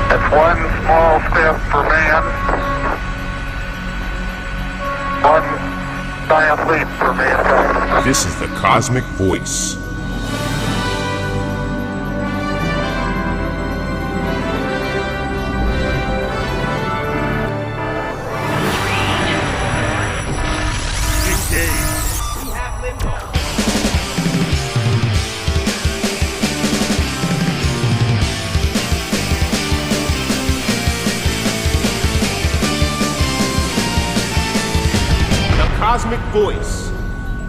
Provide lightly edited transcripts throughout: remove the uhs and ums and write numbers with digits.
It's one small step for man, one giant leap for mankind. This is the Cosmic Voice. Cosmic Voice.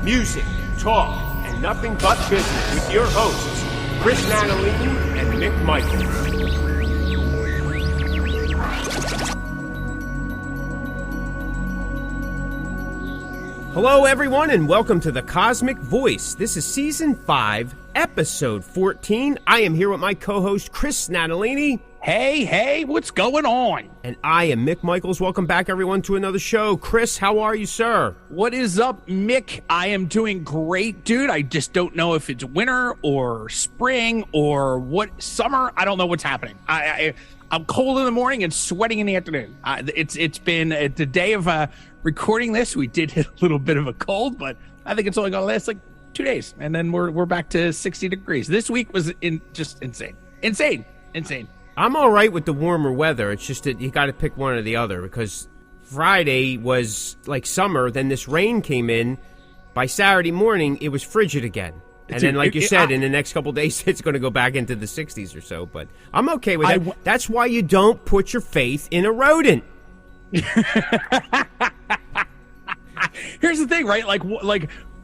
Music, talk, and nothing but business with your hosts, Chris Natalini and Mick Michaels. Hello, everyone, and welcome to the Cosmic Voice. This is Season 5, Episode 14. I am here with my co-host, Chris Natalini. Hey, what's going on? And I am Mick Michaels. Welcome back, everyone, to another show. Chris, how are you, sir? What is up, Mick? I am doing great, dude. I just don't know if it's winter or spring or what summer. I don't know what's happening. I'm cold in the morning and sweating in the afternoon. It's been the day of recording this. We did hit a little bit of a cold, but I think it's only going to last like 2 days, and then we're back to 60 degrees. This week was just insane. I'm all right with the warmer weather. It's just that you got to pick one or the other, because Friday was like summer, then this rain came in. By Saturday morning, it was frigid again. And then, like you said, in the next couple of days, it's going to go back into the 60s or so. But I'm okay with that. That's why you don't put your faith in a rodent. Here's the thing, right? Like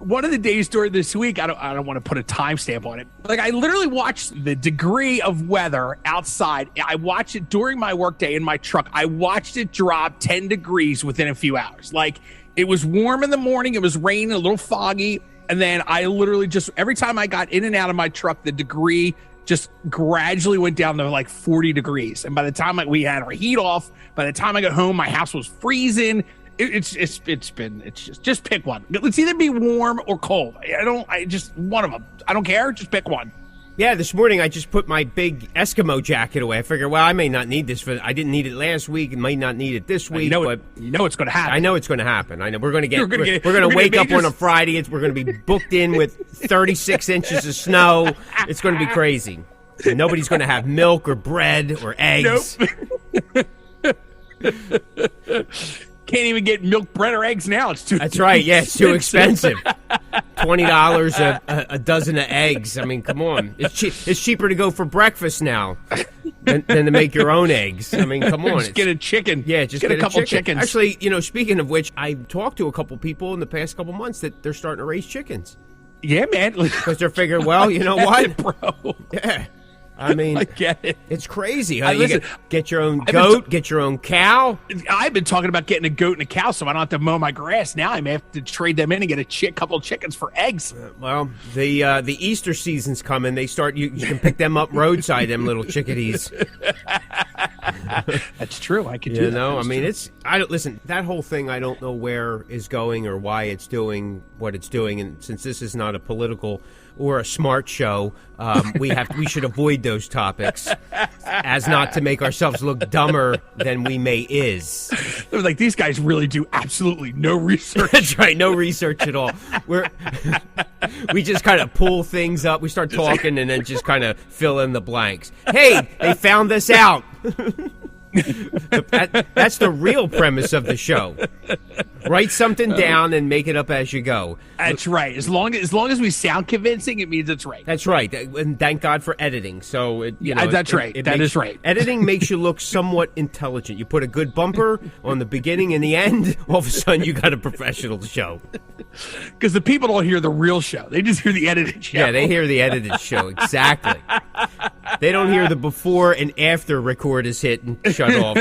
one of the days during this week, I don't want to put a timestamp on it. Like, I literally watched the degree of weather outside. I watched it during my workday in my truck. I watched it drop 10 degrees within a few hours. Like, it was warm in the morning. It was raining, a little foggy. And then I literally just, every time I got in and out of my truck, the degree just gradually went down to like 40 degrees. And by the time we had our heat off, by the time I got home, my house was freezing. It's just pick one. Let's either be warm or cold. I just one of them. I don't care. Just pick one. Yeah, this morning I just put my big Eskimo jacket away. I figured, well, I may not need this I didn't need it last week. I might not need it this week. But you know it's going to happen. I know it's going to happen. I know we're going to wake up on a Friday. We're going to be booked in with 36 inches of snow. It's going to be crazy. And nobody's going to have milk or bread or eggs. Nope. Can't even get milk, bread, or eggs now. It's too. That's right. Yeah, it's too expensive. $20 a dozen of eggs. I mean, come on. It's cheaper to go for breakfast now than to make your own eggs. I mean, come on. Just get a chicken. Yeah, just get a couple chickens. Actually, speaking of which, I talked to a couple people in the past couple months that they're starting to raise chickens. Yeah, man. Because they're figuring, well, you know what, bro? Yeah. I mean, I get it. It's crazy. You get your own goat, get your own cow. I've been talking about getting a goat and a cow so I don't have to mow my grass. Now I may have to trade them in and get a couple of chickens for eggs. Well, the Easter season's coming. They start. You can pick them up roadside, them little chickadees. That's true. I could do that. I mean, listen, that whole thing, I don't know where is going or why it's doing what it's doing. And since this is not a political or a smart show, we should avoid those topics as not to make ourselves look dumber than we may is. It was like, these guys really do absolutely no research. That's right, no research at all. We just kind of pull things up. We start talking and then just kind of fill in the blanks. Hey, they found this out. That's the real premise of the show. Write something down and make it up as you go. That's right. As long as we sound convincing, it means it's right. That's right. And thank God for editing. So that's right. That is right. Editing makes you look somewhat intelligent. You put a good bumper on the beginning and the end. All of a sudden, you got a professional show. Because the people don't hear the real show; they just hear the edited show. Yeah, they hear the edited show. Exactly. They don't hear the before and after record is hit and shut off.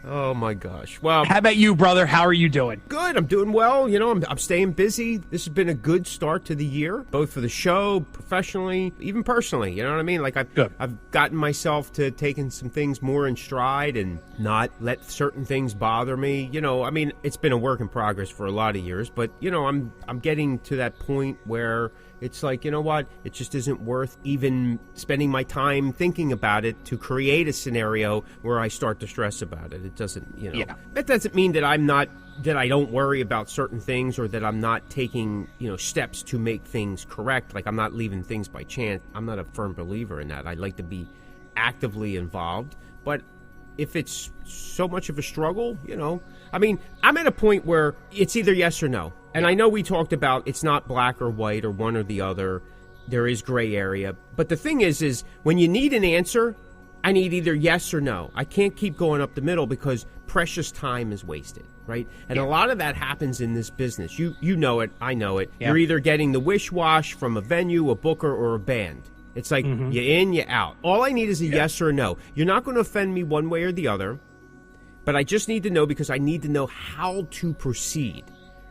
Oh, my gosh. Well, how about you, brother? How are you doing? Good. I'm doing well. I'm staying busy. This has been a good start to the year, both for the show, professionally, even personally. You know what I mean? Like, I've gotten myself to taking some things more in stride and not let certain things bother me. I mean, it's been a work in progress for a lot of years, but, I'm getting to that point where it's like, you know what? It just isn't worth even spending my time thinking about it to create a scenario where I start to stress about it. It doesn't, you know. Yeah. That doesn't mean that that I don't worry about certain things or that I'm not taking, you know, steps to make things correct. Like, I'm not leaving things by chance. I'm not a firm believer in that. I like to be actively involved. But if it's so much of a struggle, you know, I mean, I'm at a point where it's either yes or no. And I know we talked about it's not black or white or one or the other. There is gray area. But the thing is when you need an answer, I need either yes or no. I can't keep going up the middle because precious time is wasted, right? And a lot of that happens in this business. You know it. I know it. Yeah. You're either getting the wish-wash from a venue, a booker, or a band. It's like you're in, you're out. All I need is a yes or a no. You're not going to offend me one way or the other, but I just need to know because I need to know how to proceed.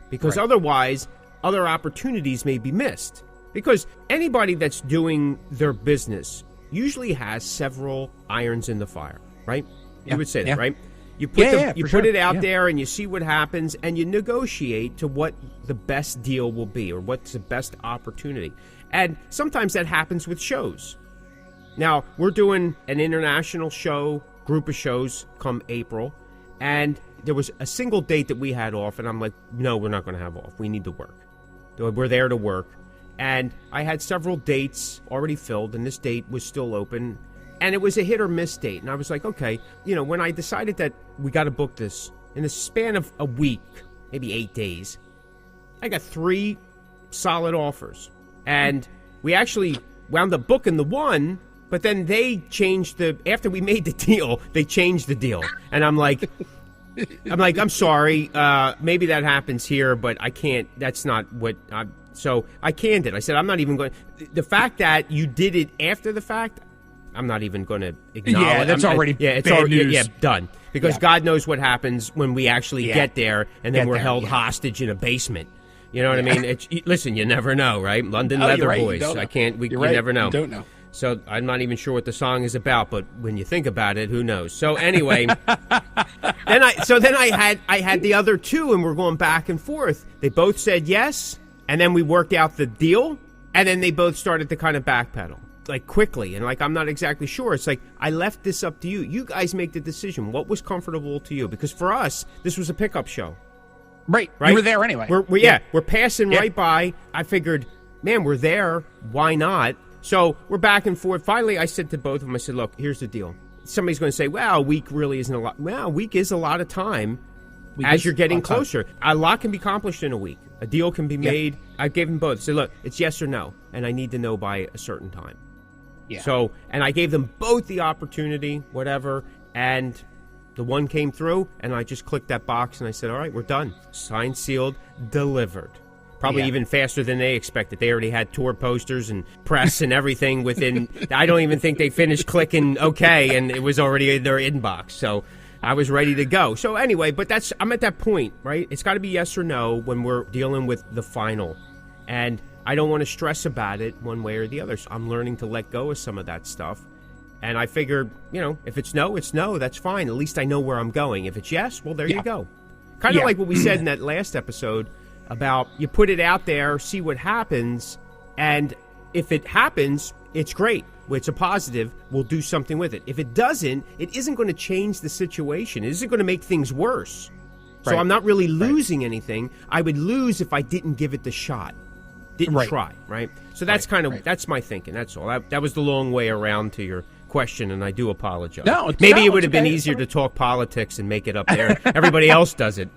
Because otherwise, other opportunities may be missed. Because anybody that's doing their business usually has several irons in the fire, right? Yeah. You would say that, Yeah. right? You put for put it sure. out Yeah. there and you see what happens and you negotiate to what the best deal will be or what's the best opportunity. And sometimes that happens with shows. Now, we're doing an international show, group of shows come April, and there was a single date that we had off, and I'm like, no, we're not going to have off. We need to work. We're there to work. And I had several dates already filled, and this date was still open. And it was a hit or miss date. And I was like, okay, you know, when I decided that we got to book this, in the span of a week, maybe 8 days, I got 3 solid offers. And we actually wound up booking the one, but then they changed after we made the deal, they changed the deal. And I'm like, I'm sorry, maybe that happens here, but I can't, that's not what so I canned it. I said, I'm not even going, the fact that you did it after the fact, I'm not even going to acknowledge. Yeah, that's already it's bad already news. Yeah, done. Because God knows what happens when we actually get there and then Get we're there, held hostage in a basement. You know what I mean? Listen, you never know, right? London No, Leather you're right. Boys. You don't know. I can't. You You're right. never know. You don't know. So I'm not even sure what the song is about, but when you think about it, who knows? So anyway, then I had the other 2, and we're going back and forth. They both said yes, and then we worked out the deal, and then they both started to kind of backpedal, like quickly, and like I'm not exactly sure. It's like I left this up to you. You guys make the decision. What was comfortable to you? Because for us, this was a pickup show. Right. Right? You were there anyway. We're passing right by. I figured, man, we're there. Why not? So we're back and forth. Finally, I said to both of them, I said, look, here's the deal. Somebody's going to say, well, a week really isn't a lot. Well, a week is a lot of time as you're getting closer. A lot can be accomplished in a week. A deal can be made. I gave them both. I said, look, it's yes or no, and I need to know by a certain time. Yeah. So, and I gave them both the opportunity, whatever, and the one came through, and I just clicked that box, and I said, all right, we're done. Signed, sealed, delivered. Probably even faster than they expected. They already had tour posters and press and everything within, I don't even think they finished clicking okay, and it was already in their inbox. So I was ready to go. So anyway, but I'm at that point, right? It's got to be yes or no when we're dealing with the final. And I don't want to stress about it one way or the other. So I'm learning to let go of some of that stuff. And I figured, you know, if it's no, it's no. That's fine. At least I know where I'm going. If it's yes, well, there you go. Kind of like what we said in that last episode about you put it out there, see what happens, and if it happens, it's great. It's a positive. We'll do something with it. If it doesn't, it isn't going to change the situation. It isn't going to make things worse. So I'm not really losing anything. I would lose if I didn't give it the shot. Didn't try, right? So that's that's my thinking. That's all. That was the long way around to your question, and I do apologize. Maybe it would have been easier to talk politics and make it up there. Everybody else does it.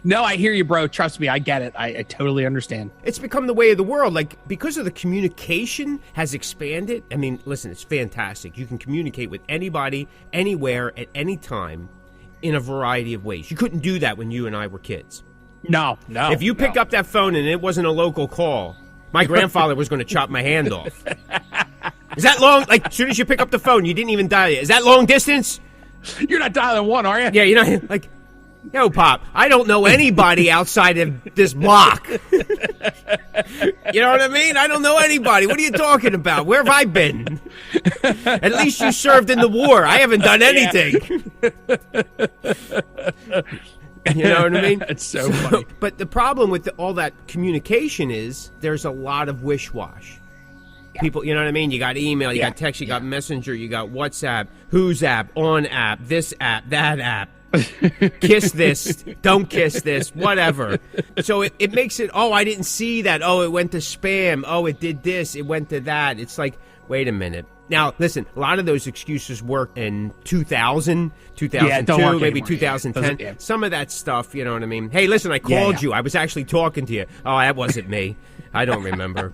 No, I hear you, bro. Trust me, I get it. I totally understand. It's become the way of the world. Like, because of the communication has expanded. I mean, listen, it's fantastic. You can communicate with anybody, anywhere, at any time, in a variety of ways. You couldn't do that when you and I were kids. No. If you pick up that phone and it wasn't a local call, my grandfather was going to chop my hand off. Is that long? Like, as soon as you pick up the phone, you didn't even dial it. Is that long distance? You're not dialing one, are you? Yeah, you know, like, yo, Pop, I don't know anybody outside of this block. You know what I mean? I don't know anybody. What are you talking about? Where have I been? At least you served in the war. I haven't done anything. You know what I mean? It's so funny. But the problem with all that communication is there's a lot of wish-wash. People, you know what I mean? You got email, you got text, you got messenger, you got WhatsApp, whose app, on app, this app, that app. Kiss this, don't kiss this, whatever. So it makes it, oh, I didn't see that. Oh, it went to spam. Oh, it did this. It went to that. It's like, wait a minute. Now, listen, a lot of those excuses worked in 2000, 2002, maybe 2010. Some of that stuff, you know what I mean? Hey, listen, I called you. I was actually talking to you. Oh, that wasn't me. I don't remember.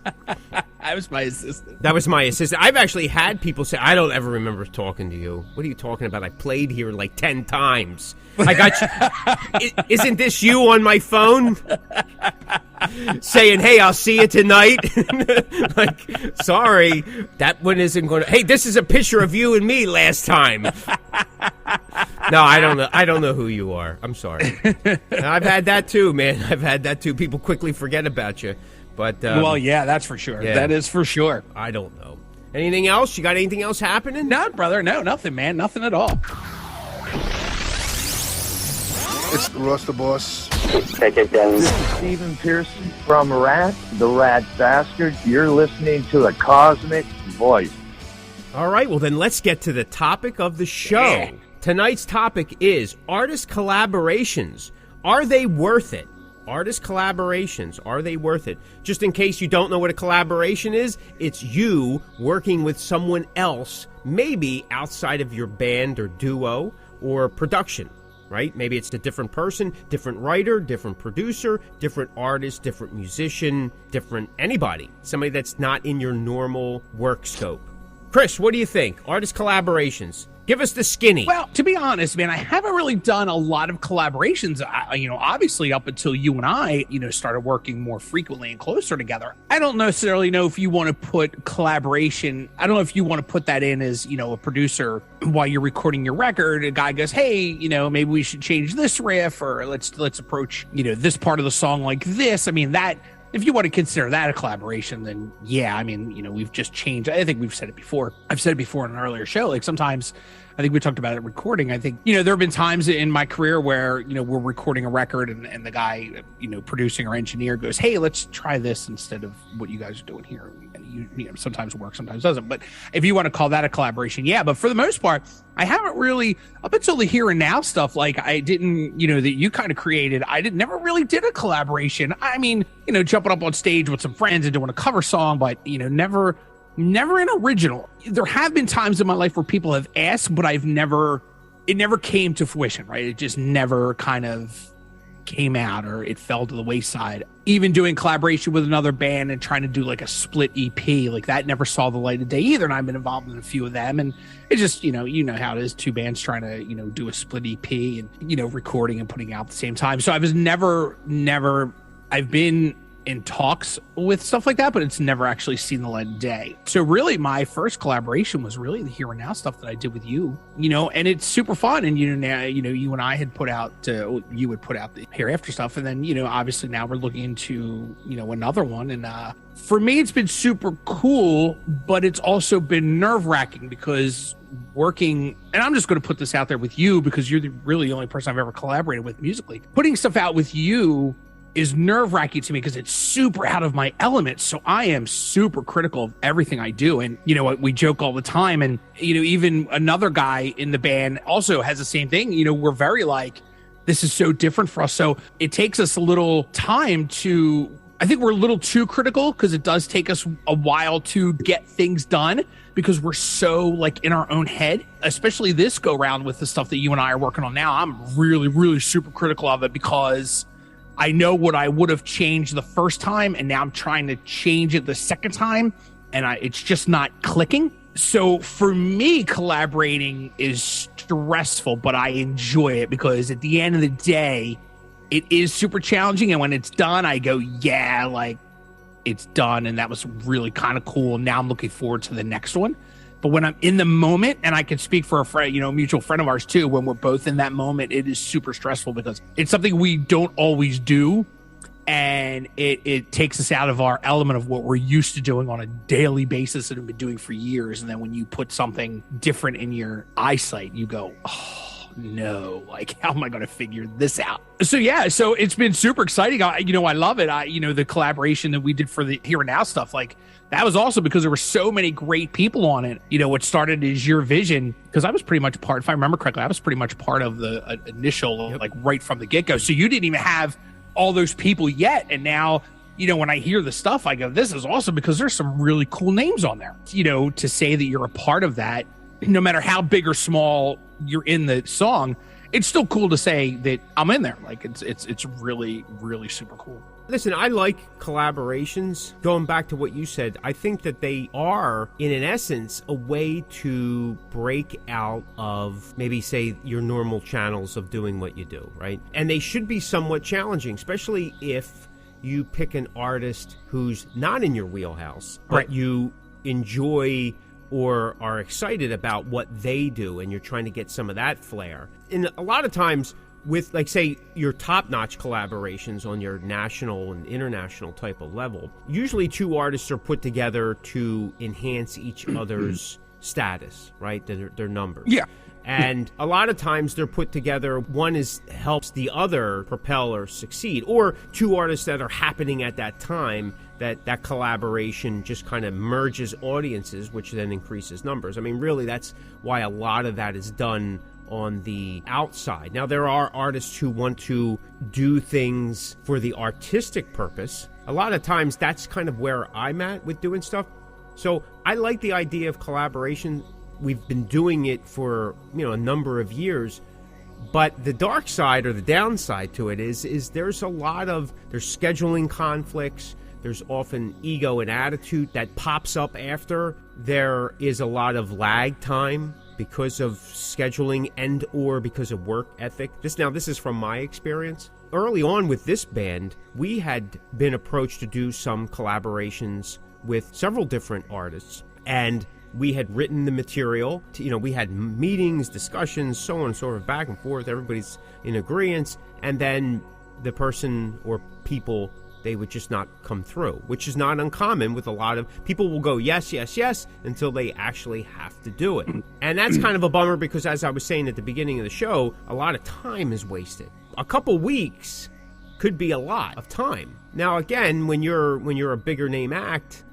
That was my assistant. That was my assistant. I've actually had people say, I don't ever remember talking to you. What are you talking about? I played here like 10 times. I got you. Isn't this you on my phone? Saying, hey, I'll see you tonight. Like, sorry, that one isn't going to. Hey, this is a picture of you and me last time. No, I don't know. I don't know who you are. I'm sorry. I've had that too, man. I've had that too. People quickly forget about you. But well, yeah, that's for sure. Yeah. That is for sure. I don't know. Anything else? You got anything else happening? No, brother. No, nothing, man. Nothing at all. It's Russ the Boss. This is Stephen Pearson from Rat, the Rat Bastard. You're listening to the Cosmick Voice. All right, well then let's get to the topic of the show. Yeah. Tonight's topic is artist collaborations. Are they worth it? Artist collaborations, are they worth it? Just in case you don't know what a collaboration is, it's you working with someone else, maybe outside of your band or duo or production, right? Maybe it's a different person, different writer, different producer, different artist, different musician, different anybody. Somebody that's not in your normal work scope. Chris, what do you think? Artist collaborations. Give us the skinny. Well, to be honest, man, I haven't really done a lot of collaborations. Obviously up until you and I, started working more frequently and closer together. I don't necessarily know if you want to put collaboration. I don't know if you want to put that in as, a producer while you're recording your record. A guy goes, hey, maybe we should change this riff, or let's approach, this part of the song like this. I mean, that, if you want to consider that a collaboration, then yeah, we've just changed. I think we've said it before. I've said it before in an earlier show. Like sometimes, I think we talked about it recording. I think, there have been times in my career where, we're recording a record and the guy, producing or engineer goes, hey, let's try this instead of what you guys are doing here. And sometimes works, sometimes doesn't. But if you want to call that a collaboration, yeah. But for the most part, I haven't really, up until the here and now stuff, like I didn't, that you kind of created, never really did a collaboration. I mean, jumping up on stage with some friends and doing a cover song, but, never an original. There have been times in my life where people have asked, but it never came to fruition, right? It just never kind of came out, or it fell to the wayside. Even doing collaboration with another band and trying to do like a split EP, like that never saw the light of day either. And I've been involved in a few of them, and it's just, you know how it is, two bands trying to, do a split EP and, recording and putting out at the same time. So I was never, I've been in talks with stuff like that, but it's never actually seen the light of day. So really my first collaboration was really the here and now stuff that I did with you, and it's super fun. And, now, you and I had put out, you would put out the hereafter stuff. And then, obviously now we're looking into, another one. And, for me, it's been super cool, but it's also been nerve wracking because working, and I'm just going to put this out there with you because you're really the only person I've ever collaborated with musically. Putting stuff out with you is nerve-wracking to me because it's super out of my element. So I am super critical of everything I do. And, we joke all the time. And, even another guy in the band also has the same thing. We're very like, this is so different for us. So it takes us a little time to, I think we're a little too critical because it does take us a while to get things done because we're so like in our own head, especially this go round with the stuff that you and I are working on now. I'm really, really super critical of it because I know what I would have changed the first time, and now I'm trying to change it the second time, and it's just not clicking. So for me, collaborating is stressful, but I enjoy it because at the end of the day, it is super challenging. And when it's done, I go, yeah, like it's done. And that was really kind of cool. Now I'm looking forward to the next one. But when I'm in the moment, and I can speak for a friend, a mutual friend of ours too, when we're both in that moment, it is super stressful because it's something we don't always do. And it takes us out of our element of what we're used to doing on a daily basis and have been doing for years. And then when you put something different in your eyesight, you go, oh, no, like, how am I going to figure this out? So yeah, so it's been super exciting. I love it. The collaboration that we did for the Here and Now stuff, like, that was also because there were so many great people on it. What started as your vision, because I was pretty much part, if I remember correctly, I was pretty much part of the initial, like, right from the get-go. So you didn't even have all those people yet. And now, when I hear the stuff, I go, this is awesome, because there's some really cool names on there. To say that you're a part of that, no matter how big or small you're in the song, it's still cool to say that I'm in there. Like, it's really, really super cool. Listen, I like collaborations. Going back to what you said, I think that they are, in an essence, a way to break out of maybe, say, your normal channels of doing what you do, right? And they should be somewhat challenging, especially if you pick an artist who's not in your wheelhouse, but right. You enjoy or are excited about what they do, and you're trying to get some of that flair. And a lot of times, with, like, say, your top-notch collaborations on your national and international type of level, usually two artists are put together to enhance each other's status, right? Their numbers. Yeah. And a lot of times they're put together, one helps the other propel or succeed, or two artists that are happening at that time, that collaboration just kind of merges audiences, which then increases numbers. I mean, really, that's why a lot of that is done on the outside. Now, there are artists who want to do things for the artistic purpose. A lot of times that's kind of where I'm at with doing stuff. So I like the idea of collaboration. We've been doing it for, a number of years. But the dark side, or the downside to it is there's scheduling conflicts. There's often ego and attitude that pops up after. There is a lot of lag time because of scheduling and or because of work ethic. This is from my experience. Early on with this band, we had been approached to do some collaborations with several different artists, and we had written the material. We had meetings, discussions, so on and so forth, back and forth. Everybody's in agreement, and then the person or people, they would just not come through, which is not uncommon with a lot of people. Will go yes, yes, yes until they actually have to do it. And that's kind of a bummer, because as I was saying at the beginning of the show, a lot of time is wasted. A couple weeks could be a lot of time. Now, again, when you're a bigger name act,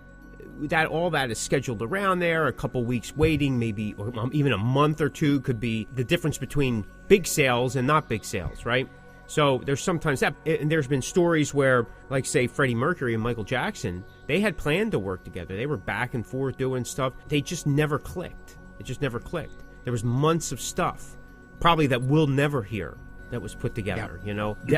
all that is scheduled around there. A couple weeks waiting, maybe, or even a month or two, could be the difference between big sales and not big sales, right? So there's sometimes that, and there's been stories where, like, say, Freddie Mercury and Michael Jackson, they had planned to work together. They were back and forth doing stuff. They just never clicked. It just never clicked. There was months of stuff, probably that we'll never hear, that was put together,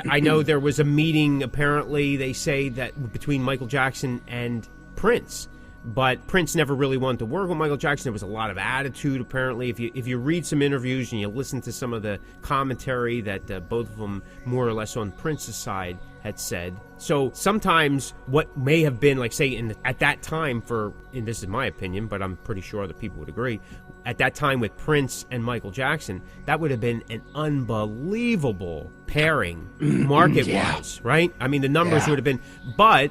I know there was a meeting, apparently, they say, that between Michael Jackson and Prince. But Prince never really wanted to work with Michael Jackson. There was a lot of attitude, apparently. If you read some interviews and you listen to some of the commentary that both of them, more or less on Prince's side, had said. So sometimes what may have been, like, say, at that time and this is my opinion, but I'm pretty sure other people would agree, at that time with Prince and Michael Jackson, that would have been an unbelievable pairing, market-wise, right? I mean, the numbers would have been, but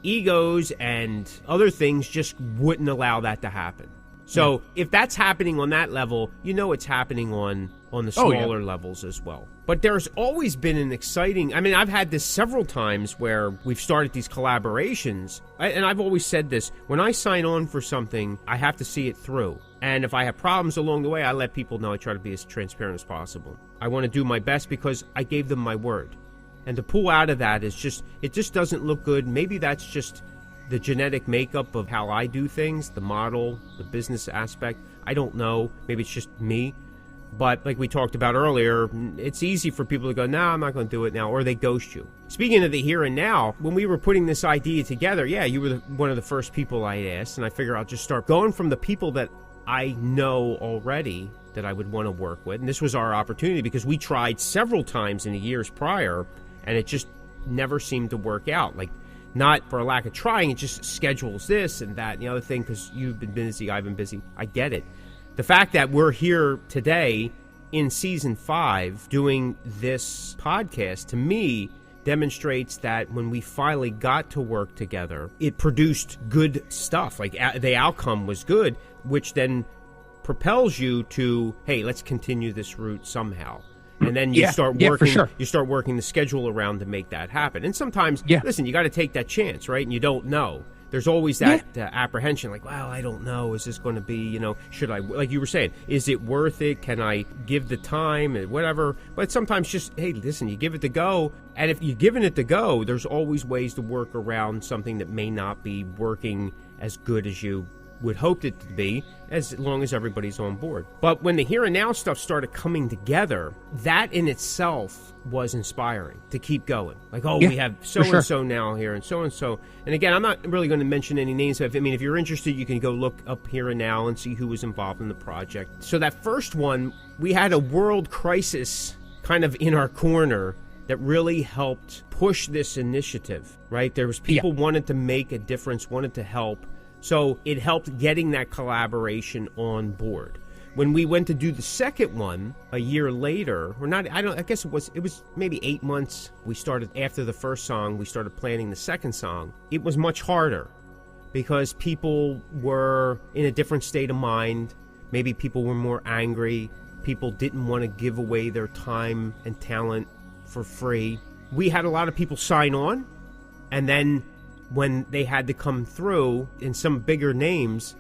egos and other things just wouldn't allow that to happen. So if that's happening on that level, it's happening on the smaller levels as well. But there's always been an exciting, I've had this several times where we've started these collaborations, and I've always said this, when I sign on for something, I have to see it through. And if I have problems along the way, I let people know. I try to be as transparent as possible. I want to do my best because I gave them my word. And to pull out of that it just doesn't look good. Maybe that's just the genetic makeup of how I do things, the model, the business aspect. I don't know. Maybe it's just me. But like we talked about earlier, it's easy for people to go, I'm not going to do it now, or they ghost you. Speaking of the here and now, when we were putting this idea together, you were one of the first people I asked, and I figure I'll just start going from the people that I know already that I would want to work with. And this was our opportunity because we tried several times in the years prior, and it just never seemed to work out. Like, not for a lack of trying, it just schedules this and that and the other thing, because you've been busy, I've been busy. I get it. The fact that we're here today in season 5 doing this podcast, to me, demonstrates that when we finally got to work together, it produced good stuff. Like, the outcome was good, which then propels you to, hey, let's continue this route somehow. And then you start for working. sure. You start working the schedule around to make that happen. And sometimes, Yeah. listen, you got to take that chance, right? And you don't know. There's always that apprehension, like, wow, I don't know. Is this going to be, should I, like you were saying, is it worth it? Can I give the time and whatever? But sometimes just, hey, listen, you give it the go. And if you're giving it the go, there's always ways to work around something that may not be working as good as you would hope it to be, as long as everybody's on board. But when the Here and Now stuff started coming together, that in itself was inspiring to keep going. Like, we have so-and-so now here and so-and-so. And again, I'm not really going to mention any names. I mean, if you're interested, you can go look up Here and Now and see who was involved in the project. So that first one, we had a world crisis kind of in our corner that really helped push this initiative, right? There was people wanted to make a difference, wanted to help. So it helped getting that collaboration on board. When we went to do the second one a year later, I guess it was maybe 8 months. We started after the first song, we started planning the second song. It was much harder because people were in a different state of mind. Maybe people were more angry. People didn't want to give away their time and talent for free. We had a lot of people sign on, and then when they had to come through in some bigger names,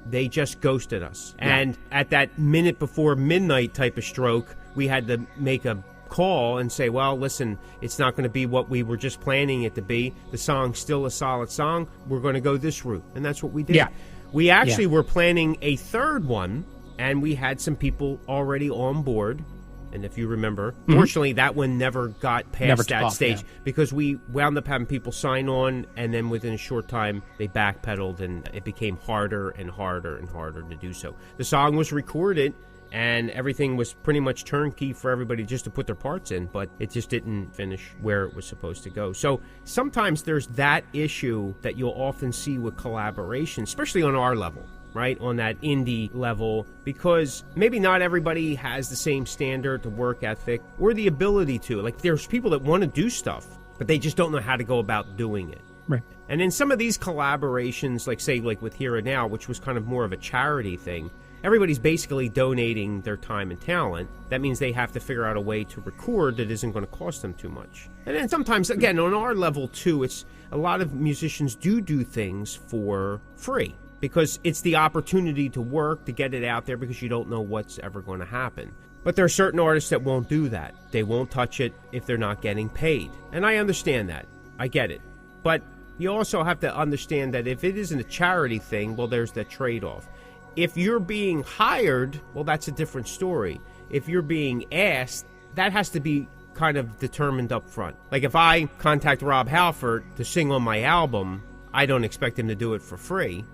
they just ghosted us. Yeah. And at that minute before midnight type of stroke, we had to make a call and say, well, listen, it's not going to be what we were just planning it to be. The song's still a solid song. We're going to go this route. And that's what we did. Yeah. We actually were planning a third one, and we had some people already on board. And if you remember, fortunately, that one never got past that stage because we wound up having people sign on, and then within a short time, they backpedaled, and it became harder and harder and harder to do so. The song was recorded, and everything was pretty much turnkey for everybody just to put their parts in, but it just didn't finish where it was supposed to go. So sometimes there's that issue that you'll often see with collaboration, especially on our level. Right, on that indie level, because maybe not everybody has the same standard, the work ethic, or the ability to. Like, there's people that want to do stuff, but they just don't know how to go about doing it. Right. And in some of these collaborations, like with Here and Now, which was kind of more of a charity thing, everybody's basically donating their time and talent. That means they have to figure out a way to record that isn't going to cost them too much. And then sometimes, again, on our level too, it's a lot of musicians do things for free, because it's the opportunity to work, to get it out there, because you don't know what's ever going to happen. But there are certain artists that won't do that. They won't touch it if they're not getting paid. And I understand that. I get it. But you also have to understand that if it isn't a charity thing, well, there's that trade-off. If you're being hired, well, that's a different story. If you're being asked, that has to be kind of determined up front. Like if I contact Rob Halford to sing on my album, I don't expect him to do it for free.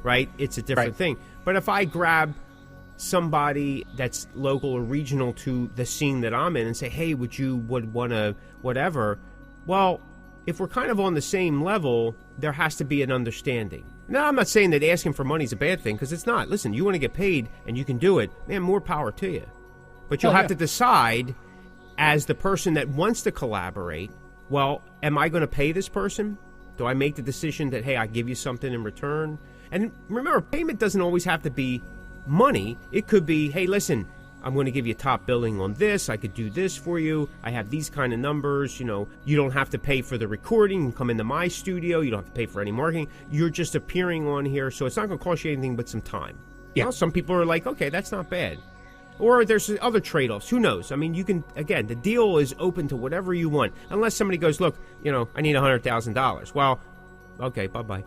Right? It's a different thing. But if I grab somebody that's local or regional to the scene that I'm in and say, hey, would want to whatever, well, if we're kind of on the same level, there has to be an understanding. Now, I'm not saying that asking for money is a bad thing, because it's not. Listen, you want to get paid and you can do it, man, more power to you. But you'll have to decide, as the person that wants to collaborate, well, am I going to pay this person? Do I make the decision that, hey, I give you something in return? And remember, payment doesn't always have to be money. It could be, hey, listen, I'm going to give you top billing on this. I could do this for you. I have these kind of numbers. You don't have to pay for the recording. You can come into my studio. You don't have to pay for any marketing. You're just appearing on here, so it's not going to cost you anything but some time. Yeah. Well, some people are like, okay, that's not bad. Or there's other trade-offs. Who knows? I mean, you can, again, the deal is open to whatever you want. Unless somebody goes, look, I need $100,000. Well, okay, bye-bye.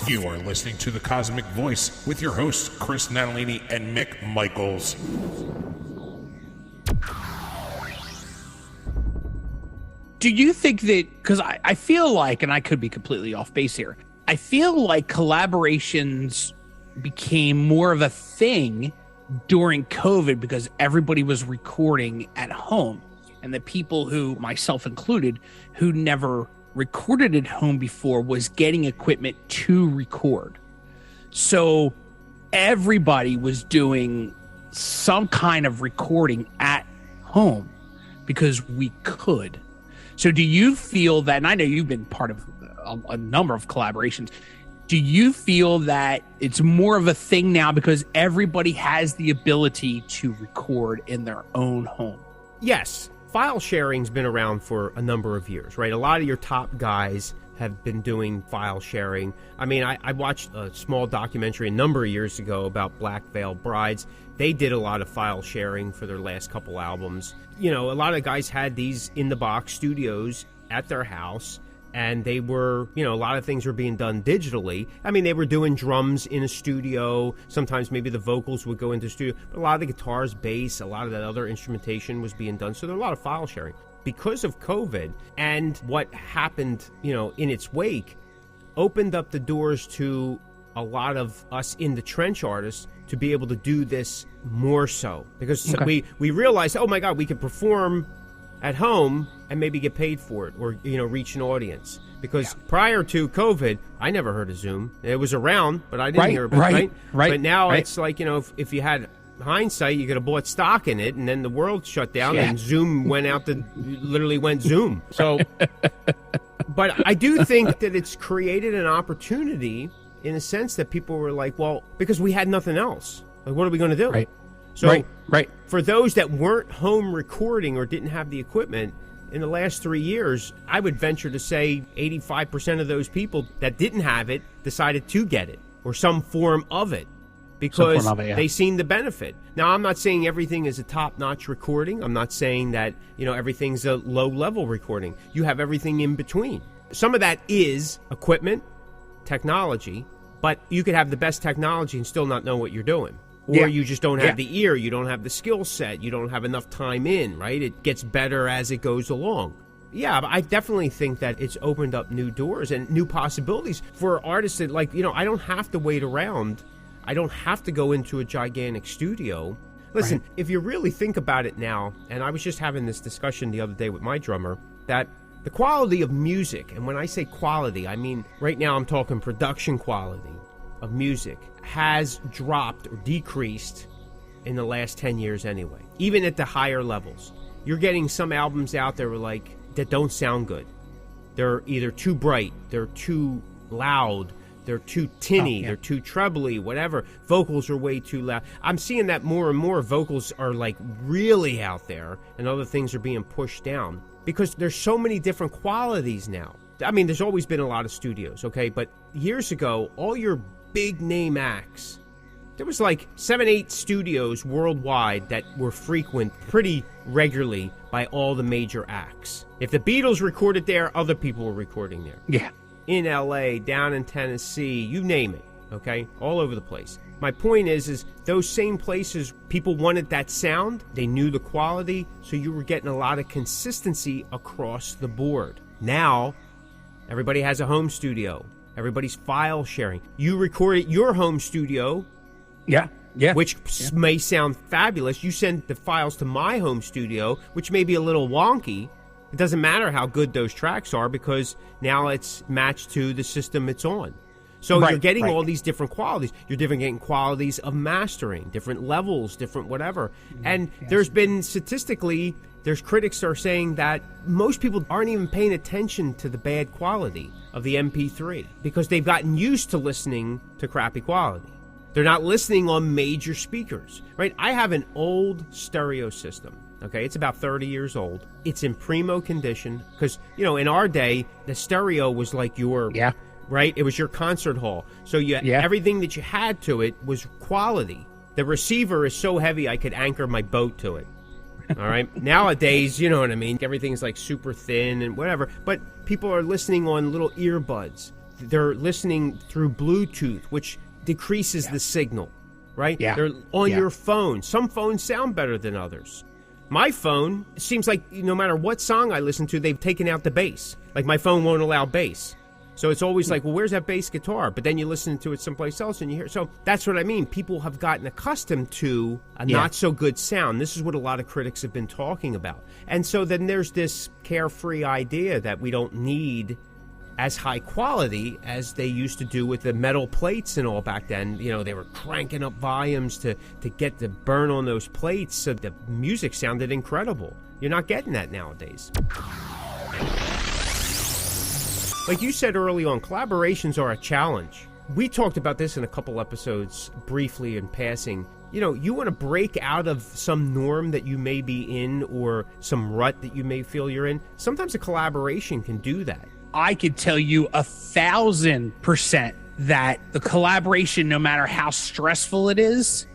You are listening to The Cosmic Voice with your hosts, Chris Natalini and Mick Michaels. Do you think that, because I feel like, and I could be completely off base here, I feel like collaborations became more of a thing during COVID because everybody was recording at home. And the people who, myself included, who never recorded at home before was getting equipment to record. So everybody was doing some kind of recording at home because we could. So do you feel that, and I know you've been part of a number of collaborations. Do you feel that it's more of a thing now because everybody has the ability to record in their own home? Yes. File sharing's been around for a number of years, right? A lot of your top guys have been doing file sharing. I mean, I watched a small documentary a number of years ago about Black Veil Brides. They did a lot of file sharing for their last couple albums. You know, a lot of guys had these in-the-box studios at their house, and they were, you know, a lot of things were being done digitally. I mean, they were doing drums in a studio. Sometimes maybe the vocals would go into the studio. But a lot of the guitars, bass, a lot of that other instrumentation was being done. So there were a lot of file sharing. Because of COVID and what happened, you know, in its wake, opened up the doors to a lot of us in the trench artists to be able to do this more so. Because we realized, oh my God, we could perform at home and maybe get paid for it, or, you know, reach an audience. Because prior to COVID, I never heard of Zoom. It was around, but I didn't hear about it. Right. But now it's like, you know, if you had hindsight, you could have bought stock in it, and then the world shut down and Zoom went out literally went Zoom. So, but I do think that it's created an opportunity in a sense that people were like, well, because we had nothing else. Like, what are we going to do? Right. So for those that weren't home recording or didn't have the equipment, in the last 3 years, I would venture to say 85% of those people that didn't have it decided to get it, or some form of it, because they seen the benefit. Now, I'm not saying everything is a top-notch recording. I'm not saying that, you know, everything's a low-level recording. You have everything in between. Some of that is equipment, technology, but you could have the best technology and still not know what you're doing. Or you just don't have the ear, you don't have the skill set, you don't have enough time in, right? It gets better as it goes along. Yeah, but I definitely think that it's opened up new doors and new possibilities for artists that, like, you know, I don't have to wait around. I don't have to go into a gigantic studio. Listen, if you really think about it now, and I was just having this discussion the other day with my drummer, that the quality of music, and when I say quality, I mean right now I'm talking production quality of music, has dropped or decreased in the last 10 years anyway, even at the higher levels. You're getting some albums out there that don't sound good. They're either too bright, they're too loud, they're too tinny, they're too trebly, whatever. Vocals are way too loud. I'm seeing that more and more. Vocals are like really out there and other things are being pushed down because there's so many different qualities now. I mean, there's always been a lot of studios, okay? But years ago, all your big name acts, there was like 7-8 studios worldwide that were frequent pretty regularly by all the major acts. If the Beatles recorded there, other people were recording there. Yeah. In LA, down in Tennessee, you name it, okay? All over the place. My point is those same places, people wanted that sound, they knew the quality, so you were getting a lot of consistency across the board. Now, everybody has a home studio. Everybody's file sharing. You record at your home studio, which may sound fabulous. You send the files to my home studio, which may be a little wonky. It doesn't matter how good those tracks are because now it's matched to the system it's on. So you're getting all these different qualities. You're getting qualities of mastering, different levels, different whatever. And there's been statistically, there's critics that are saying that most people aren't even paying attention to the bad quality of the MP3 because they've gotten used to listening to crappy quality. They're not listening on major speakers, right? I have an old stereo system, okay? It's about 30 years old. It's in primo condition because, you know, in our day, the stereo was like your, right? It was your concert hall. So everything that you had to it was quality. The receiver is so heavy I could anchor my boat to it. All right. Nowadays, you know what I mean? Everything's like super thin and whatever. But people are listening on little earbuds. They're listening through Bluetooth, which decreases the signal, right? Yeah. They're on your phone. Some phones sound better than others. My phone, it seems like no matter what song I listen to, they've taken out the bass. Like my phone won't allow bass. So it's always like, well, where's that bass guitar? But then you listen to it someplace else and you hear. So that's what I mean. People have gotten accustomed to a not so good sound. This is what a lot of critics have been talking about. And so then there's this carefree idea that we don't need as high quality as they used to do with the metal plates and all back then. You know, they were cranking up volumes to get the burn on those plates so the music sounded incredible. You're not getting that nowadays. Like you said early on, collaborations are a challenge. We talked about this in a couple episodes briefly in passing. You know, you want to break out of some norm that you may be in or some rut that you may feel you're in. Sometimes a collaboration can do that. I could tell you 1,000% that the collaboration, no matter how stressful it is,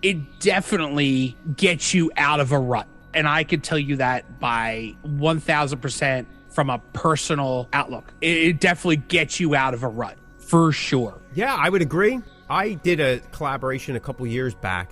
it definitely gets you out of a rut. And I could tell you that by 1,000% from a personal outlook. It definitely gets you out of a rut, for sure. Yeah, I would agree. I did a collaboration a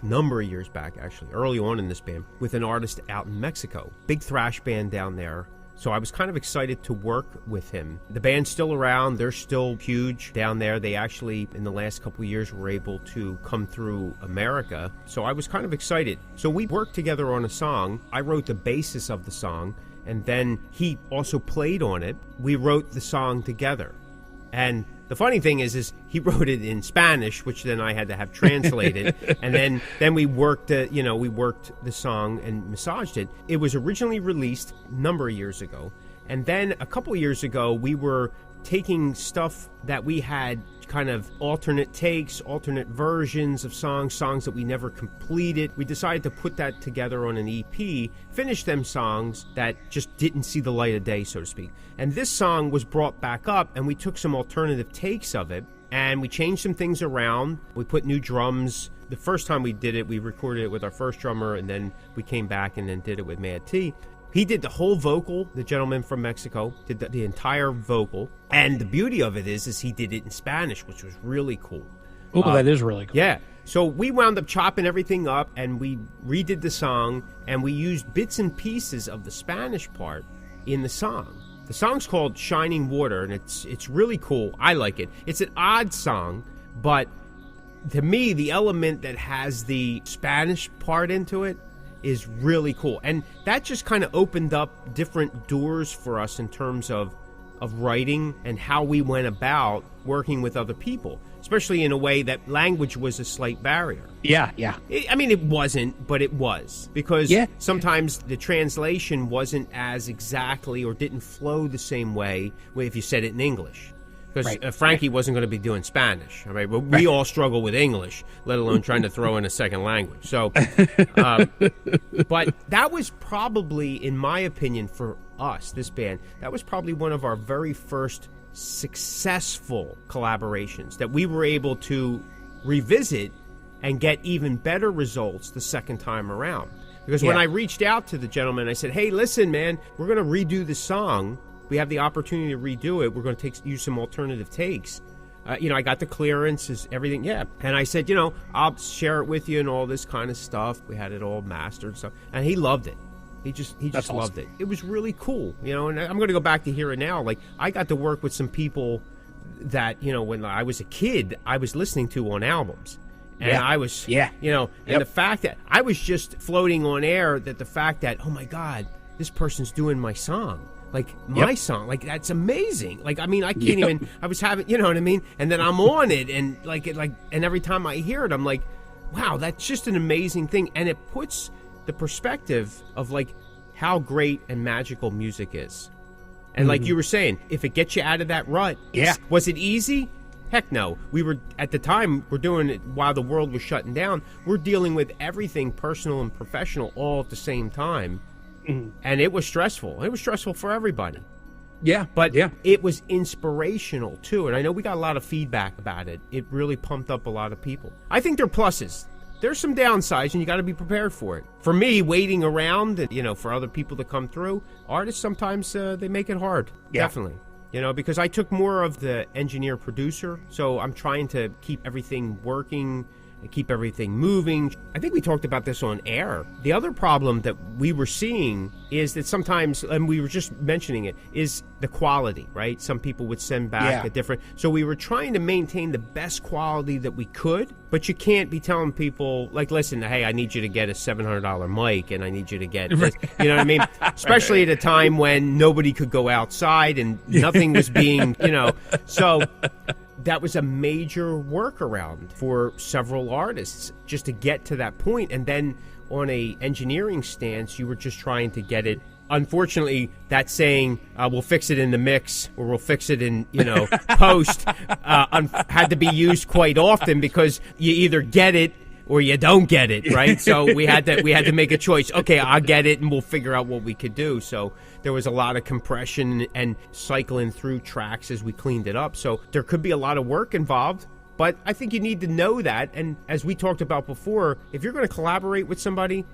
number of years back, actually, early on in this band, with an artist out in Mexico. Big thrash band down there. So I was kind of excited to work with him. The band's still around. They're still huge down there. They actually, in the last couple of years, were able to come through America. So I was kind of excited. So we worked together on a song. I wrote the basis of the song, and then he also played on it. We wrote the song together. And the funny thing is he wrote it in Spanish, which then I had to have translated, and then we worked the song and massaged it. It was originally released a number of years ago, and then a couple of years ago we were taking stuff that we had kind of alternate takes, alternate versions of songs that we never completed. We decided to put that together on an EP, finish them songs that just didn't see the light of day, so to speak. And this song was brought back up, and we took some alternative takes of it, and we changed some things around. We put new drums. The first time we did it, we recorded it with our first drummer, and then we came back and then did it with Mad T. He did the whole vocal. The gentleman from Mexico did the entire vocal. And the beauty of it is he did it in Spanish, which was really cool. Oh, that is really cool. Yeah. So we wound up chopping everything up, and we redid the song, and we used bits and pieces of the Spanish part in the song. The song's called Shining Water, and it's really cool. I like it. It's an odd song, but to me, the element that has the Spanish part into it is really cool. And that just kind of opened up different doors for us in terms of writing and how we went about working with other people, especially in a way that language was a slight barrier. Yeah. It wasn't, but it was. Because sometimes the translation wasn't as exactly or didn't flow the same way if you said it in English. Because Frankie wasn't going to be doing Spanish. All right, but we all struggle with English, let alone trying to throw in a second language. So, but that was probably, in my opinion, for us, this band, that was probably one of our very first successful collaborations that we were able to revisit and get even better results the second time around. Because when I reached out to the gentleman, I said, hey, listen, man, we're going to redo the song. We have the opportunity to redo it. We're going to use some alternative takes. I got the clearances, everything, And I said, I'll share it with you and all this kind of stuff. We had it all mastered and stuff. And he loved it. He just loved it. It was really cool, and I'm going to go back to Here and Now. Like, I got to work with some people that, when I was a kid, I was listening to on albums. And I was, and the fact that I was just floating on air, that the fact that, oh my God, this person's doing my song. Like, my song, like, that's amazing. Like, I mean, I can't even, I was having, you know what I mean? And then I'm on it, and and every time I hear it, I'm like, wow, that's just an amazing thing. And it puts the perspective of, like, how great and magical music is. And like you were saying, if it gets you out of that rut, was it easy? Heck no. We were, at the time, we're doing it while the world was shutting down. We're dealing with everything personal and professional all at the same time. And it was stressful. It was stressful for everybody. But it was inspirational, too. And I know we got a lot of feedback about it. It really pumped up a lot of people. I think there are pluses. There's some downsides, and you got to be prepared for it. For me, waiting around, and, for other people to come through, artists sometimes, they make it hard. Definitely. Because I took more of the engineer-producer, so I'm trying to keep everything working and keep everything moving. I think we talked about this on air. The other problem that we were seeing is that sometimes, and we were just mentioning it, is the quality, right? Some people would send back a different... So we were trying to maintain the best quality that we could, but you can't be telling people, like, listen, hey, I need you to get a $700 mic, and I need you to get this. You know what I mean? Especially at a time when nobody could go outside and nothing was being, So... That was a major workaround for several artists just to get to that point. And then on a engineering stance, you were just trying to get it unfortunately, that saying, we'll fix it in the mix or we'll fix it in, post, had to be used quite often because you either get it or you don't get it, right? So we had to make a choice. Okay, I'll get it and we'll figure out what we could do. So there was a lot of compression and cycling through tracks as we cleaned it up. So there could be a lot of work involved. But I think you need to know that. And as we talked about before, if you're going to collaborate with somebody,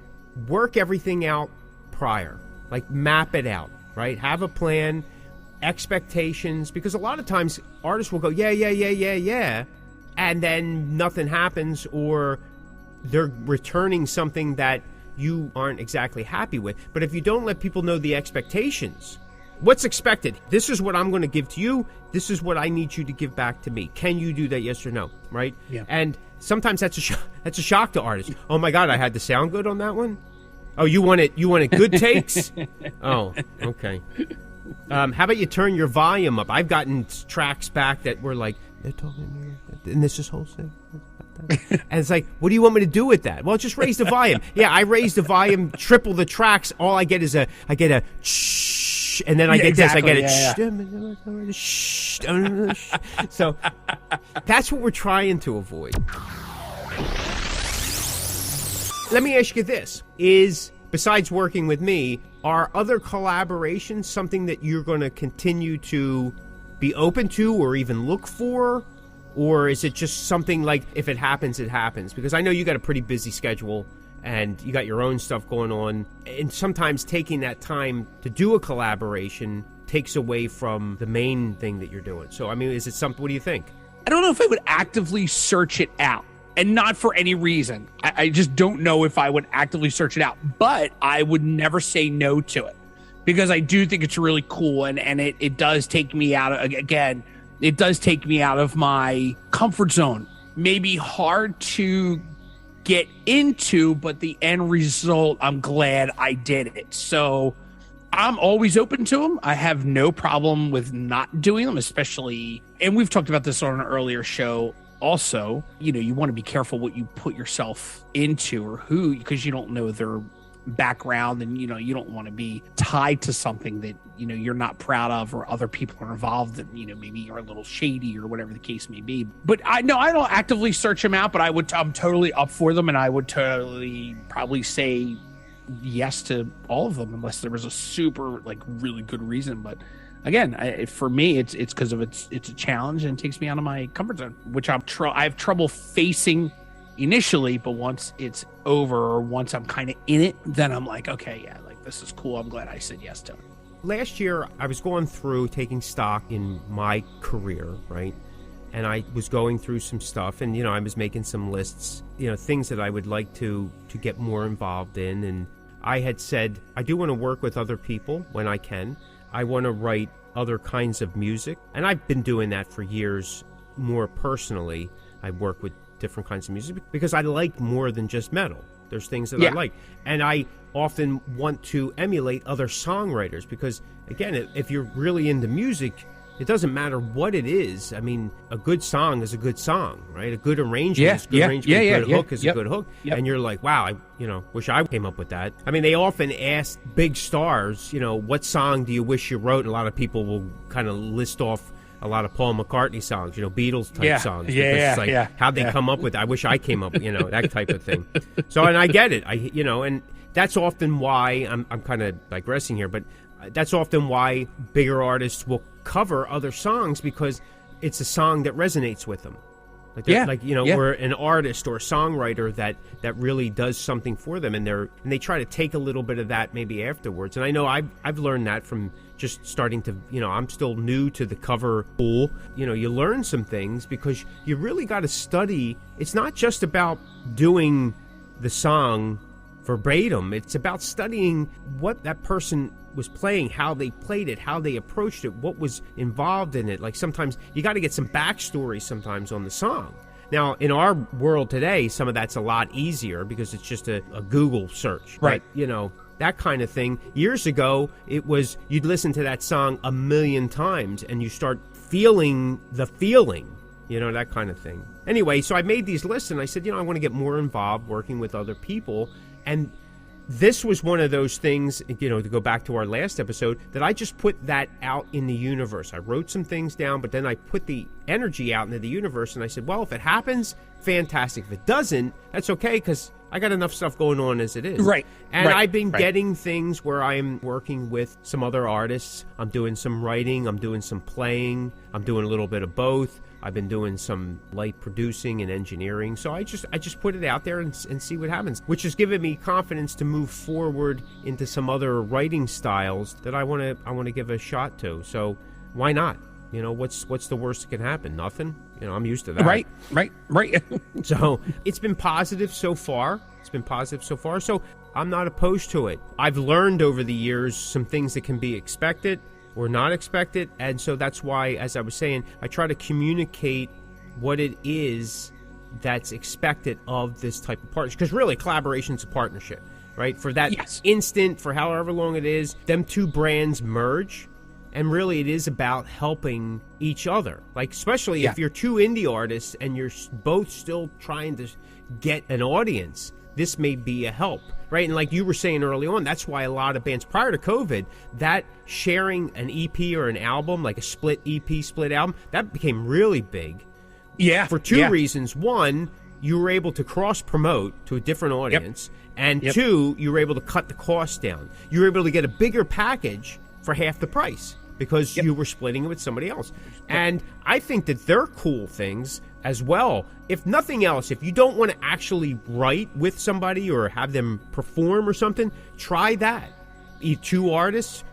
work everything out prior. Like map it out, right? Have a plan, expectations. Because a lot of times artists will go, yeah. And then nothing happens, or they're returning something that you aren't exactly happy with. But if you don't let people know the expectations, what's expected? This is what I'm going to give to you. This is what I need you to give back to me. Can you do that? Yes or no? Right? Yeah. And sometimes that's a shock to artists. Oh my God, I had to sound good on that one. Oh, you want it good takes? Oh, okay. How about you turn your volume up? I've gotten tracks back that were like, they're talking, and this is whole thing. And it's like, what do you want me to do with that? Well, just raise the volume. Yeah, I raise the volume, triple the tracks. All I get is a shh, and then I get exactly, this. I get a shh. So that's what we're trying to avoid. Let me ask you this: is, besides working with me, are other collaborations something that you're going to continue to be open to or even look for? Or is it just something like, if it happens, it happens? Because I know you got a pretty busy schedule and you got your own stuff going on. And sometimes taking that time to do a collaboration takes away from the main thing that you're doing. So, I mean, is it something, what do you think? I don't know if I would actively search it out, and not for any reason. I just don't know if I would actively search it out, but I would never say no to it, because I do think it's really cool. And it does take me out of, again, it does take me out of my comfort zone. Maybe hard to get into, but the end result, I'm glad I did it. So I'm always open to them. I have no problem with not doing them, especially, and we've talked about this on an earlier show also, you want to be careful what you put yourself into or who, because you don't know their background, and you don't want to be tied to something that you're not proud of, or other people are involved and maybe you're a little shady or whatever the case may be. But I don't actively search them out, but I'm totally up for them, and I would totally probably say yes to all of them, unless there was a super really good reason. But again, for me, it's because of it's a challenge and takes me out of my comfort zone, which I have trouble facing initially, but once it's over, or once I'm kind of in it, then I'm like, okay, yeah, this is cool. I'm glad I said yes to it. Last year, I was going through taking stock in my career, right? And I was going through some stuff, and I was making some lists, things that I would like to get more involved in. And I had said, I do want to work with other people when I can. I want to write other kinds of music, and I've been doing that for years. More personally, I work with different kinds of music because I like more than just metal. There's things that I like, and I often want to emulate other songwriters, because again, if you're really into music, it doesn't matter what it is. I mean, a good song is a good song, right? A good arrangement is a good arrangement. A good hook is a good hook. And you're like, wow, I wish I came up with that. I mean, they often ask big stars, what song do you wish you wrote? And a lot of people will kind of list off a lot of Paul McCartney songs, Beatles type songs. How'd they come up with it? I wish I came up, that type of thing. So, and I get it. And that's often why I'm kind of digressing here, but that's often why bigger artists will cover other songs, because it's a song that resonates with them. We're an artist or a songwriter that really does something for them, and they try to take a little bit of that maybe afterwards. And I know I've learned that from just starting to, I'm still new to the cover pool. You learn some things because you really got to study. It's not just about doing the song verbatim. It's about studying what that person was playing, how they played it, how they approached it, what was involved in it. Like sometimes you got to get some backstory sometimes on the song. Now, in our world today, some of that's a lot easier because it's just a Google search. Right. But, that kind of thing. Years ago, it was you'd listen to that song a million times and you start feeling the feeling, that kind of thing. Anyway, so I made these lists and I said, I want to get more involved working with other people. And this was one of those things, to go back to our last episode, that I just put that out in the universe. I wrote some things down, but then I put the energy out into the universe, and I said, well, if it happens, fantastic. If it doesn't, that's okay, because I got enough stuff going on as it is. Right. And right, I've been right. getting things where I'm working with some other artists. I'm doing some writing. I'm doing some playing. I'm doing a little bit of both. I've been doing some light producing and engineering. So I just put it out there and see what happens, which has given me confidence to move forward into some other writing styles that I want to give a shot to. So why not? What's the worst that can happen? Nothing. I'm used to that. Right. So it's been positive so far. So I'm not opposed to it. I've learned over the years some things that can be expected or not expected, and so that's why, as I was saying, I try to communicate what it is that's expected of this type of partnership. Because really, collaboration is a partnership, right? For that instant, for however long it is, them two brands merge, and really it is about helping each other. Like, especially if you're two indie artists and you're both still trying to get an audience, this may be a help, right? And like you were saying early on, that's why a lot of bands prior to COVID, that sharing an EP or an album, like a split EP, split album, that became really big. Yeah. For two reasons. One, you were able to cross-promote to a different audience. And two, you were able to cut the cost down. You were able to get a bigger package for half the price because you were splitting it with somebody else. And I think that they're cool things as well. If nothing else, if you don't want to actually write with somebody or have them perform or something, try that. Two artists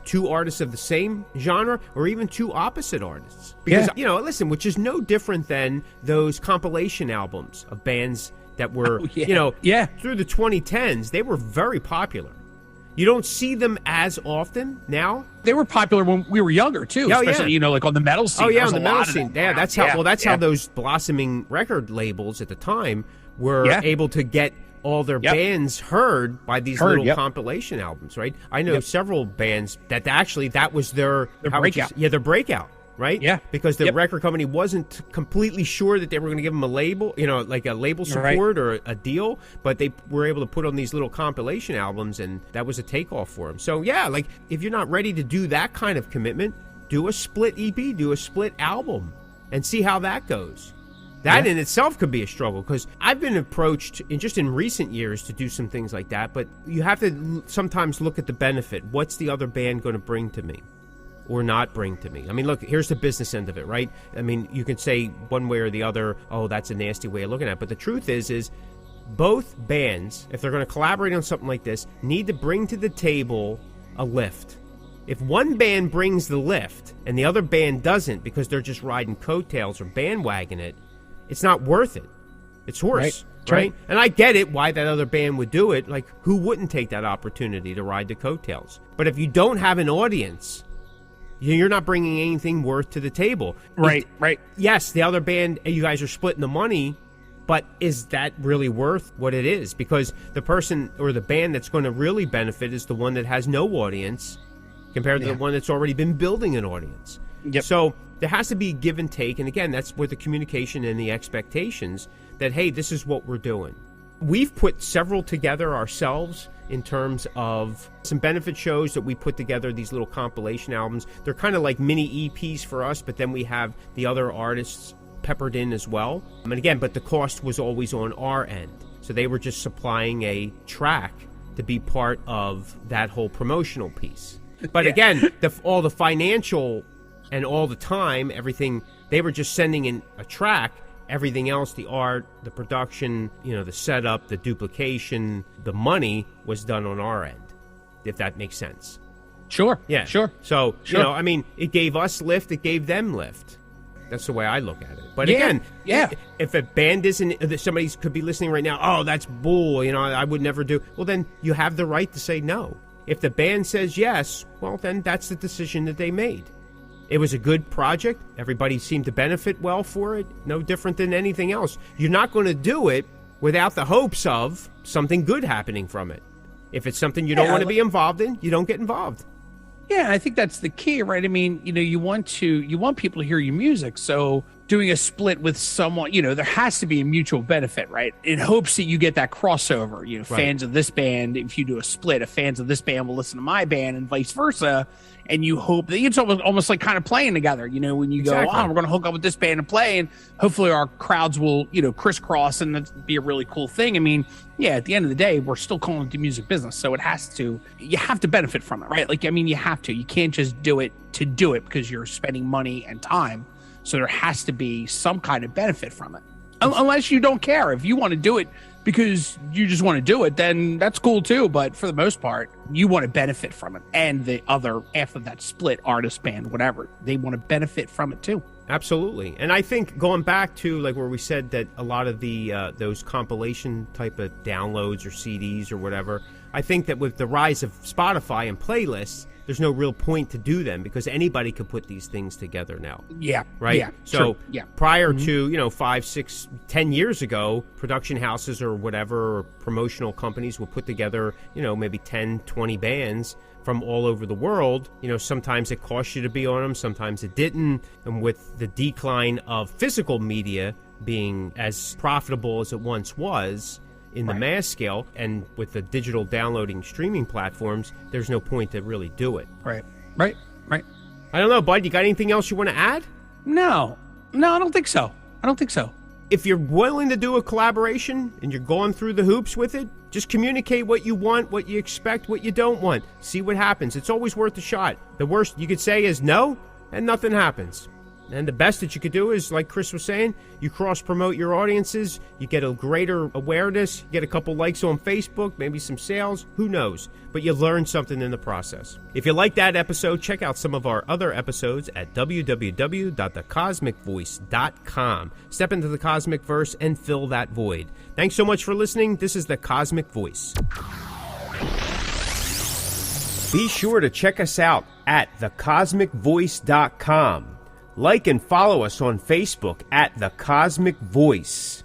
of the same genre, or even two opposite artists. Because, listen, which is no different than those compilation albums of bands that were, through the 2010s, they were very popular. You don't see them as often now. They were popular when we were younger too, especially like on the metal scene. Oh yeah, on the metal scene. Yeah, that's how those blossoming record labels at the time were able to get all their bands heard by these little compilation albums, right? I know several bands that was their breakout. Their breakout. Right? Yeah. Because the record company wasn't completely sure that they were going to give them a label, like a label support or a deal, but they were able to put on these little compilation albums, and that was a takeoff for them. So, yeah, like, if you're not ready to do that kind of commitment, do a split EP, do a split album, and see how that goes. That in itself could be a struggle, because I've been approached in recent years to do some things like that, but you have to sometimes look at the benefit. What's the other band going to bring to me? Or not bring to me. I mean, look, here's the business end of it, right? I mean, you can say one way or the other, oh, that's a nasty way of looking at it. But the truth is both bands, if they're going to collaborate on something like this, need to bring to the table a lift. If one band brings the lift and the other band doesn't because they're just riding coattails or bandwagon it, it's not worth it. It's horse, right? And I get it why that other band would do it. Like, who wouldn't take that opportunity to ride the coattails? But if you don't have an audience, you're not bringing anything worth to the table. Right. Yes, the other band, you guys are splitting the money, but is that really worth what it is? Because the person or the band that's going to really benefit is the one that has no audience compared to the one that's already been building an audience. Yep. So there has to be give and take. And again, that's where the communication and the expectations that, hey, this is what we're doing. We've put several together ourselves in terms of some benefit shows that we put together, these little compilation albums. They're kind of like mini EPs for us, but then we have the other artists peppered in as well. And again, but the cost was always on our end. So they were just supplying a track to be part of that whole promotional piece. But again, all the financial and all the time, everything, they were just sending in a track. Everything else, the art, the production, the setup, the duplication, the money was done on our end, if that makes sense. Sure. Yeah. Sure. So, I mean, it gave us lift, it gave them lift. That's the way I look at it. But again, if a band isn't, somebody could be listening right now, oh, that's bull, I would never do. Well, then you have the right to say no. If the band says yes, well, then that's the decision that they made. It was a good project. Everybody seemed to benefit well for it. No different than anything else. You're not going to do it without the hopes of something good happening from it. If it's something you don't want to be involved in, you don't get involved. Yeah, I think that's the key, right? I mean, you want people to hear your music. So doing a split with someone, there has to be a mutual benefit, right? In hopes that you get that crossover. Fans of this band, if you do a split, fans of this band will listen to my band and vice versa. And you hope that it's almost like kind of playing together, when you go, we're going to hook up with this band and play, and hopefully our crowds will, crisscross, and that'd be a really cool thing. I mean, yeah, at the end of the day, we're still calling it the music business. So you have to benefit from it, right? You have to. You can't just do it to do it because you're spending money and time. So there has to be some kind of benefit from it. Unless you don't care. If you want to do it because you just want to do it, then that's cool too. But for the most part, you want to benefit from it. And the other half of that split, artist, band, whatever, they want to benefit from it too. Absolutely. And I think going back to where we said that a lot of the those compilation type of downloads or CDs or whatever, I think that with the rise of Spotify and playlists, there's no real point to do them because anybody could put these things together now. Yeah. Right? Yeah. So true. Yeah. prior to, 5, 6, 10 years ago, production houses or whatever, or promotional companies would put together, maybe 10, 20 bands from all over the world. Sometimes it cost you to be on them, sometimes it didn't. And with the decline of physical media being as profitable as it once was, in the mass scale, and with the digital downloading streaming platforms, there's no point to really do it. Right. I don't know, Bud, you got anything else you want to add? No, I don't think so. If you're willing to do a collaboration and you're going through the hoops with it, just communicate what you want, what you expect, what you don't want. See what happens. It's always worth a shot. The worst you could say is no, and nothing happens. And the best that you could do is, like Chris was saying, you cross-promote your audiences, you get a greater awareness, you get a couple likes on Facebook, maybe some sales, who knows? But you learn something in the process. If you like that episode, check out some of our other episodes at www.thecosmicvoice.com. Step into the Cosmic Verse and fill that void. Thanks so much for listening. This is The Cosmic Voice. Be sure to check us out at thecosmicvoice.com. Like and follow us on Facebook at The Cosmic Voice.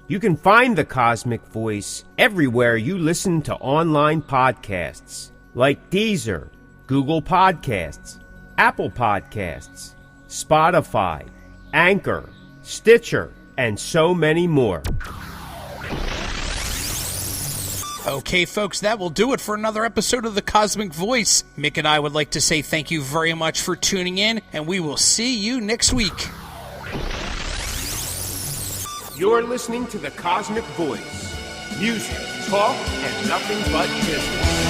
You can find The Cosmic Voice everywhere you listen to online podcasts, like Deezer, Google Podcasts, Apple Podcasts, Spotify, Anchor, Stitcher, and so many more. Okay, folks, that will do it for another episode of The Cosmic Voice. Mick and I would like to say thank you very much for tuning in, and we will see you next week. You're listening to The Cosmic Voice. Music, talk, and nothing but business.